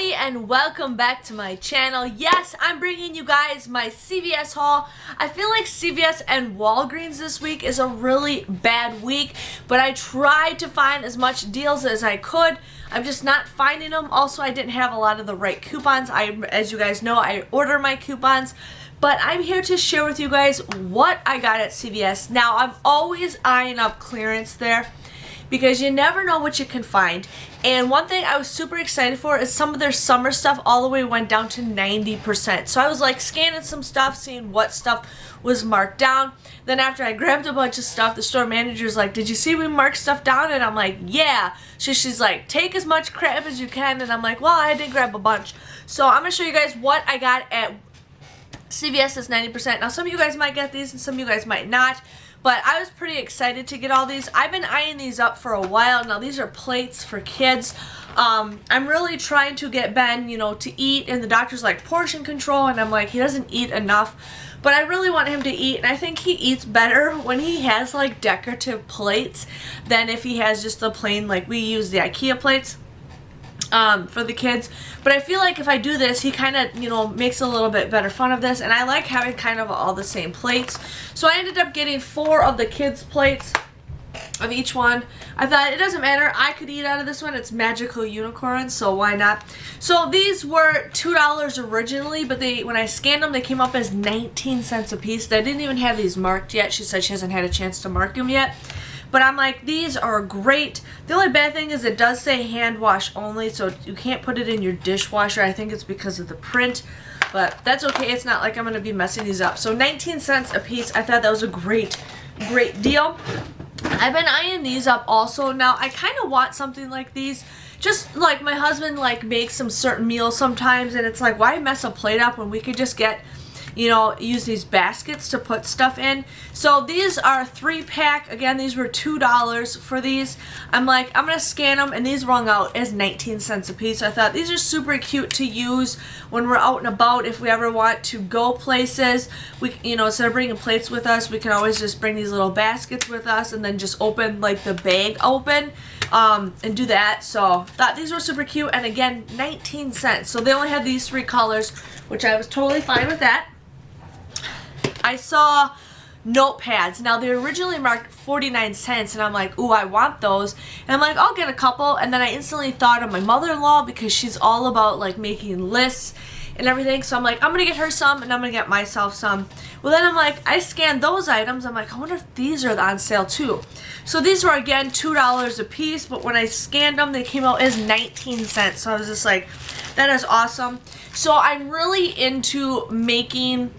everybody, and welcome back to my channel. Yes, I'm bringing you guys my CVS haul. I feel like CVS and Walgreens this week is a really bad week, but I tried to find as much deals as I could. I'm just not finding them. Also, I didn't have a lot of the right coupons. As you guys know, I order my coupons. But I'm here to share with you guys what I got at CVS. Now, I'm always eyeing up clearance there, because you never know what you can find. And one thing I was super excited for is some of their summer stuff all the way went down to 90%. So I was like scanning some stuff, seeing what stuff was marked down. Then after I grabbed a bunch of stuff, the store manager's like, "Did you see we marked stuff down?" And I'm like, "Yeah." So she's like, "Take as much crap as you can." And I'm like, "Well, I did grab a bunch." So I'm going to show you guys what I got at CVS is 90%. Now, some of you guys might get these and some of you guys might not. But I was pretty excited to get all these. I've been eyeing these up for a while. Now, these are plates for kids. I'm really trying to get Ben, to eat. And the doctor's like, portion control. And I'm like, he doesn't eat enough. But I really want him to eat. And I think he eats better when he has, like, decorative plates than if he has just the plain, like, we use the IKEA plates for the kids. But I feel like if I do this, he kind of, makes a little bit better fun of this. And I like having kind of all the same plates. So I ended up getting 4 of the kids' plates of each one. I thought it doesn't matter. I could eat out of this one. It's magical unicorn, so why not? So these were $2 originally, but when I scanned them, they came up as 19 cents a piece. They didn't even have these marked yet. She said she hasn't had a chance to mark them yet. But I'm like, these are great. The only bad thing is it does say hand wash only, so you can't put it in your dishwasher. I think it's because of the print, but that's okay. It's not like I'm going to be messing these up. So 19 cents a piece. I thought that was a great deal. I've been eyeing these up also. Now, I kind of want something like these. Just like my husband makes some certain meals sometimes, and it's like, why mess a plate up when we could just get, use these baskets to put stuff in. So these are 3-pack. Again, these were $2 for these. I'm like, I'm going to scan them, and these rung out as 19 cents a piece. So I thought these are super cute to use when we're out and about. If we ever want to go places, we, instead of bringing plates with us, we can always just bring these little baskets with us and then just open the bag open and do that. So thought these were super cute, and again, 19 cents. So they only had these 3 colors, which I was totally fine with that. I saw notepads. Now, they originally marked 49 cents, and I'm like, ooh, I want those. And I'm like, I'll get a couple. And then I instantly thought of my mother-in-law, because she's all about, making lists and everything. So I'm like, I'm going to get her some, and I'm going to get myself some. Well, then I'm like, I scanned those items. I'm like, I wonder if these are on sale, too. So these were, again, $2 a piece. But when I scanned them, they came out as 19 cents. So I was just like, that is awesome. So I'm really into making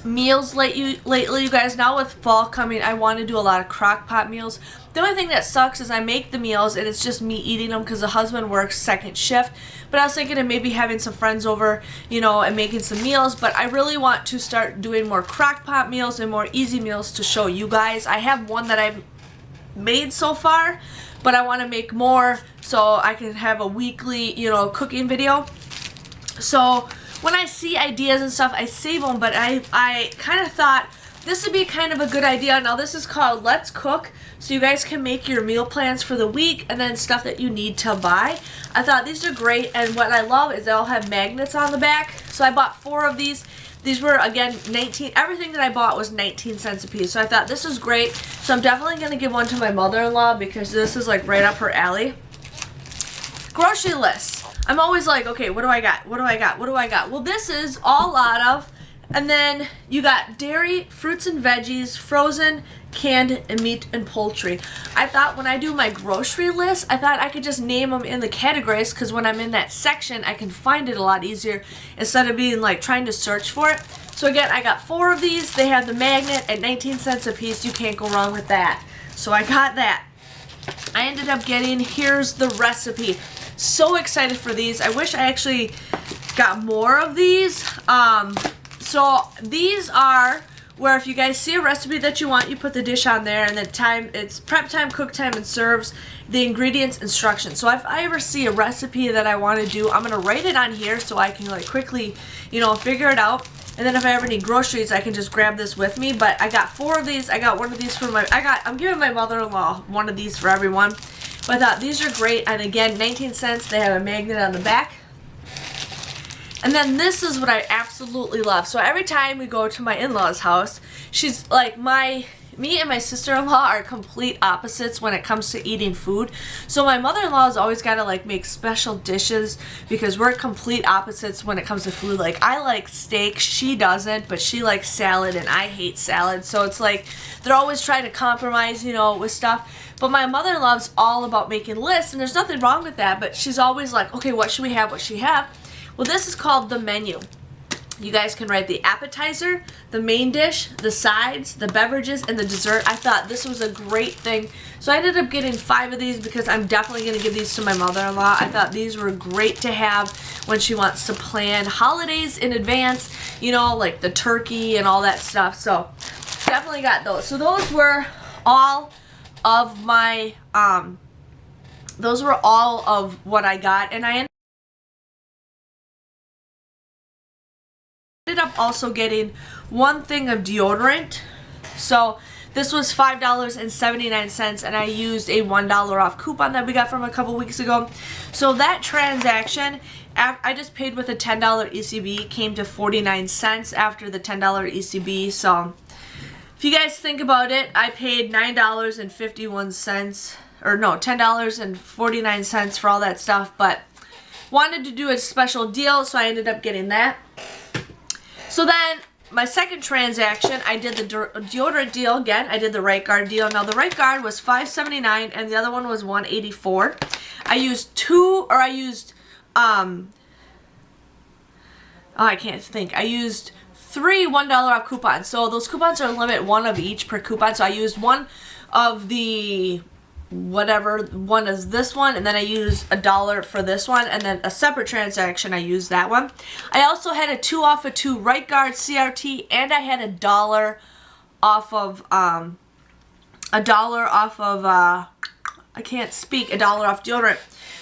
meals lately, you guys. Now with fall coming, I want to do a lot of crock pot meals. The only thing that sucks is I make the meals and it's just me eating them because the husband works second shift. But I was thinking of maybe having some friends over, and making some meals. But I really want to start doing more crock pot meals and more easy meals to show you guys. I have one that I've made so far, but I want to make more so I can have a weekly, cooking video. So when I see ideas and stuff, I save them, but I kind of thought this would be kind of a good idea. Now, this is called Let's Cook, so you guys can make your meal plans for the week and then stuff that you need to buy. I thought these are great, and what I love is they all have magnets on the back. So I bought 4 of these. These were, again, 19. Everything that I bought was 19 cents a piece, so I thought this is great. So I'm definitely going to give one to my mother-in-law because this is, right up her alley. Grocery lists. I'm always like, okay, what do I got? What do I got? What do I got? Well, this is all out of, and then you got dairy, fruits and veggies, frozen, canned, and meat and poultry. I thought when I do my grocery list, I thought I could just name them in the categories, because when I'm in that section, I can find it a lot easier instead of being trying to search for it. So again, I got 4 of these. They have the magnet at 19 cents a piece. You can't go wrong with that. So I got that. I ended up getting, here's the recipe. So excited for these. I wish I actually got more of these. So these are where if you guys see a recipe that you want, you put the dish on there, and the time, it's prep time, cook time, and serves, the ingredients, instructions. So if I ever see a recipe that I want to do, I'm going to write it on here so I can quickly, figure it out. And then if I ever need groceries, I can just grab this with me. But I got 4 of these. I got 1 of these for I'm giving my mother-in-law 1 of these for everyone. But I thought these are great, and again, 19 cents. They have a magnet on the back. And then this is what I absolutely love. So every time we go to my in-laws' house, she's like, me and my sister-in-law are complete opposites when it comes to eating food. So my mother-in-law has always got to like make special dishes because we're complete opposites when it comes to food. Like I like steak, she doesn't, but she likes salad and I hate salad. So it's like they're always trying to compromise, you know, with stuff. But my mother-in-law's all about making lists, and there's nothing wrong with that, but she's always like, okay, what should we have? What should we have? Well, this is called the menu. You guys can write the appetizer, the main dish, the sides, the beverages, and the dessert. I thought this was a great thing. So I ended up getting 5 of these because I'm definitely going to give these to my mother-in-law. I thought these were great to have when she wants to plan holidays in advance, you know, like the turkey and all that stuff. So definitely got those. So those were all of my, those were all of what I got. And I ended up also getting 1 thing of deodorant. So this was $5.79 and I used a $1 off coupon that we got from a couple weeks ago. So that transaction, I just paid with a $10 ECB, came to 49 cents after the $10 ECB. So if you guys think about it, I paid $9.51, or no, $10.49 for all that stuff, but wanted to do a special deal, so I ended up getting that. So then, my second transaction, I did the deodorant deal again. I did the Right Guard deal. Now, the Right Guard was $5.79, and the other one was $1.84. I used I can't think. I used 3 $1 off coupons. So those coupons are limit 1 of each per coupon. So I used 1 of the whatever one is this one, and then I used $1 for this one, and then a separate transaction I used that one. I also had a 2 off of 2 Right Guard CRT, and I had $1 off of I can't speak, $1 off deodorant.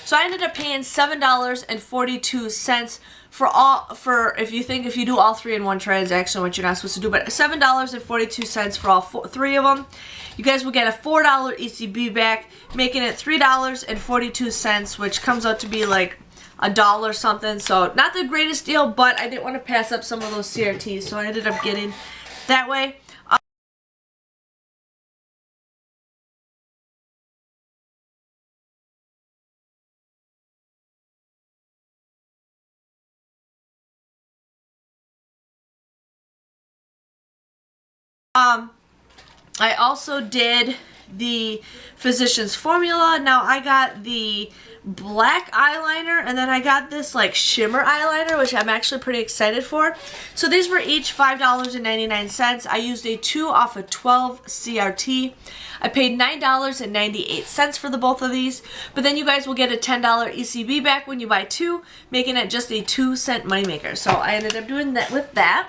So I ended up paying $7.42 for if you do all 3 in one transaction, which you're not supposed to do, but $7.42 for all 3 of them. You guys will get a $4 ECB back, making it $3.42, which comes out to be like $1 something. So not the greatest deal, but I didn't want to pass up some of those CRTs, so I ended up getting that way. I also did the Physicians Formula. Now I got the black eyeliner, and then I got this like shimmer eyeliner, which I'm actually pretty excited for. So these were each $5.99. I used a 2 off of 12 CRT. I paid $9.98 for the both of these, but then you guys will get a $10 ECB back when you buy 2, making it just a 2-cent moneymaker. So I ended up doing that with that.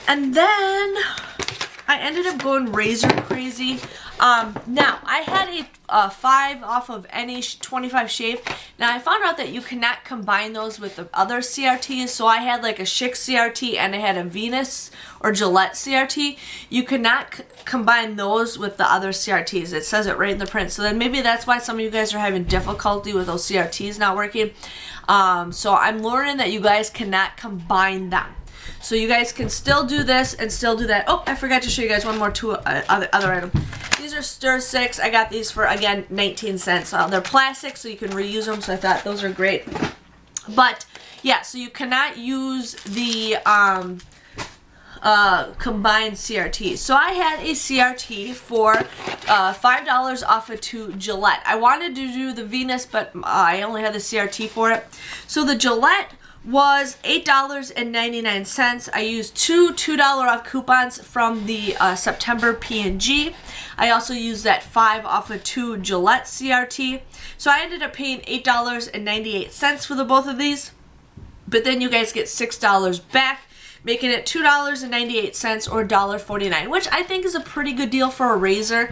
And then I ended up going razor crazy. Now, I had a 5 off of any 25 shave. Now, I found out that you cannot combine those with the other CRTs. So I had like a Schick CRT and I had a Venus or Gillette CRT. You cannot combine those with the other CRTs. It says it right in the print. So then maybe that's why some of you guys are having difficulty with those CRTs not working. So I'm learning that you guys cannot combine them. So you guys can still do this and still do that. Oh, I forgot to show you guys one more other item. These are stir sticks. I got these for, again, 19 cents. They're plastic, so you can reuse them, so I thought those are great. But, yeah, so you cannot use the combined CRTs. So I had a CRT for $5 off of 2 Gillette. I wanted to do the Venus, but I only had the CRT for it. So the Gillette was $8.99. I used 2 $2 off coupons from the September P&G. I also used that 5 off of 2 Gillette CRT. So I ended up paying $8.98 for the both of these. But then you guys get $6 back, making it $2.98 or $1.49, which I think is a pretty good deal for a razor.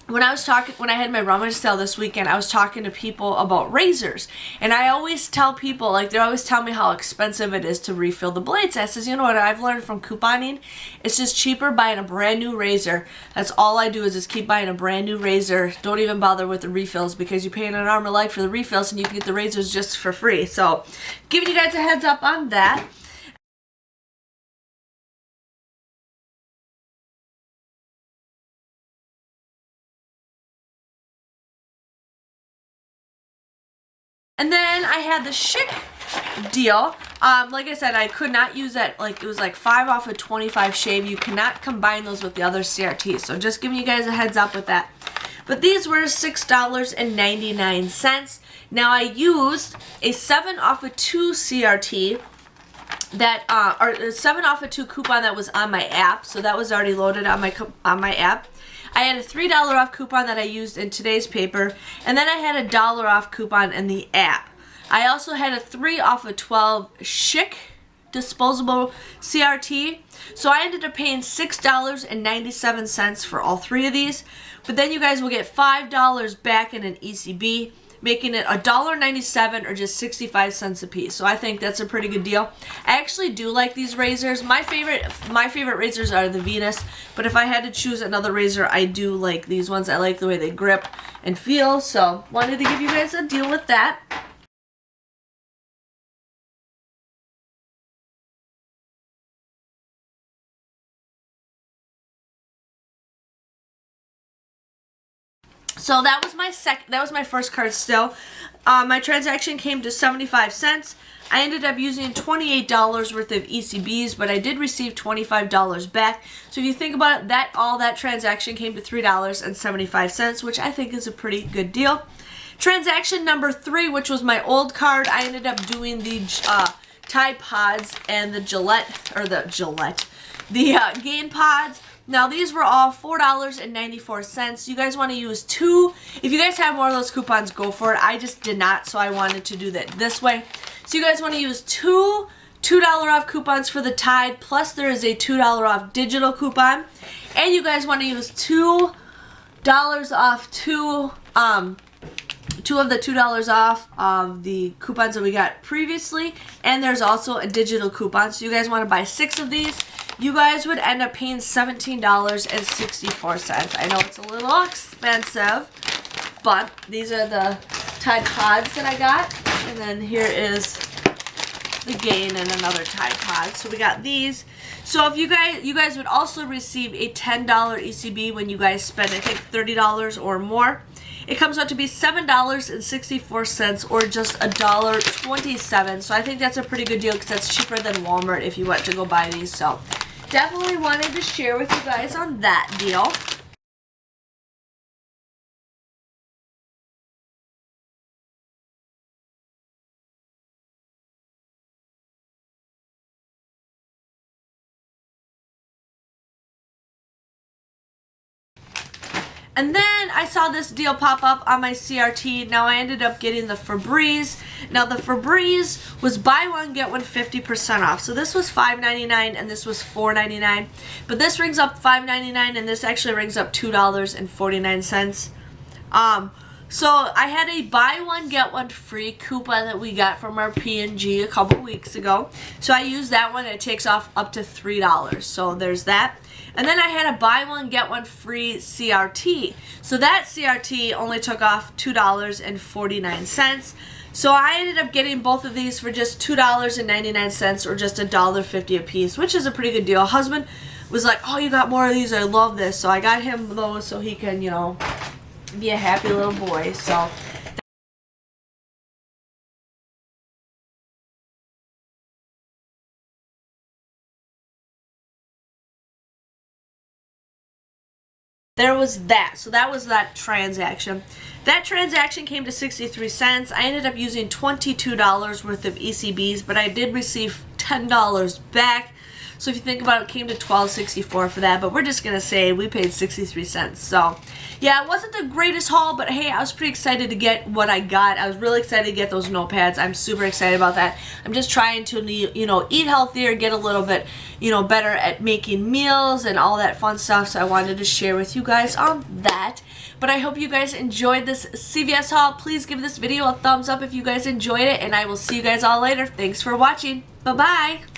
when I had my rummage sale this weekend, I was talking to people about razors. And I always tell people, like, they always tell me how expensive it is to refill the blades. I says, you know what I've learned from couponing? It's just cheaper buying a brand new razor. That's all I do is just keep buying a brand new razor. Don't even bother with the refills because you pay an arm and a leg for the refills and you can get the razors just for free. So, giving you guys a heads up on that. And then I had the Schick deal. Like I said, I could not use that. Like, it was like 5 off of 25 shave. You cannot combine those with the other CRTs. So just giving you guys a heads up with that. But these were $6.99. Now I used a 7 off of 2 CRT that or 7 off of 2 coupon that was on my app. So that was already loaded on my app. I had a $3 off coupon that I used in today's paper, and then I had a $1 off coupon in the app. I also had a 3 off of 12 Schick disposable CRT, so I ended up paying $6.97 for all 3 of these, but then you guys will get $5 back in an ECB, making it $1.97 or just 65 cents a piece. So I think that's a pretty good deal. I actually do like these razors. My favorite razors are the Venus, but if I had to choose another razor, I do like these ones. I like the way they grip and feel, so wanted to give you guys a deal with that. So that was my first card still. My transaction came to 75 cents. I ended up using $28 worth of ECBs, but I did receive $25 back. So if you think about it, all that transaction came to $3.75, which I think is a pretty good deal. Transaction number 3, which was my old card, I ended up doing the Tide Pods and the Gain Pods. Now these were all $4.94. You guys want to use 2. If you guys have more of those coupons, go for it. I just did not, so I wanted to do that this way. So you guys want to use 2 $2 off coupons for the Tide, plus there is a $2 off digital coupon. And you guys want to use $2 off two of the $2 off of the coupons that we got previously, and there's also a digital coupon. So you guys want to buy 6 of these. You guys would end up paying $17.64. I know it's a little expensive, but these are the Tide Pods that I got, and then here is the Gain and another Tide Pod. So we got these. So if you guys would also receive a $10 ECB when you guys spend, I think, $30 or more. It comes out to be $7.64 or just $1.27. So I think that's a pretty good deal because that's cheaper than Walmart if you went to go buy these. So definitely wanted to share with you guys on that deal. And then I saw this deal pop up on my CRT. Now I ended up getting the Febreze. Now the Febreze was buy one, get one 50% off. So this was $5.99 and this was $4.99. But this rings up $5.99 and this actually rings up $2.49. So I had a buy one, get one free coupon that we got from our P&G a couple weeks ago. So I used that one and it takes off up to $3. So there's that. And then I had a buy one, get one free CRT. So that CRT only took off $2.49. So I ended up getting both of these for just $2.99 or just $1.50 a piece, which is a pretty good deal. Husband was like, oh, you got more of these, I love this. So I got him those so he can, you know, be a happy little boy. So there was that. So that was that transaction. That transaction came to 63 cents. I ended up using $22 worth of ECBs, but I did receive $10 back. So if you think about it, it came to $12.64 for that, but we're just gonna say we paid 63 cents. So yeah, it wasn't the greatest haul, but hey, I was pretty excited to get what I got. I was really excited to get those notepads. I'm super excited about that. I'm just trying to, eat healthier, get a little bit, better at making meals and all that fun stuff. So I wanted to share with you guys on that. But I hope you guys enjoyed this CVS haul. Please give this video a thumbs up if you guys enjoyed it, and I will see you guys all later. Thanks for watching. Bye-bye.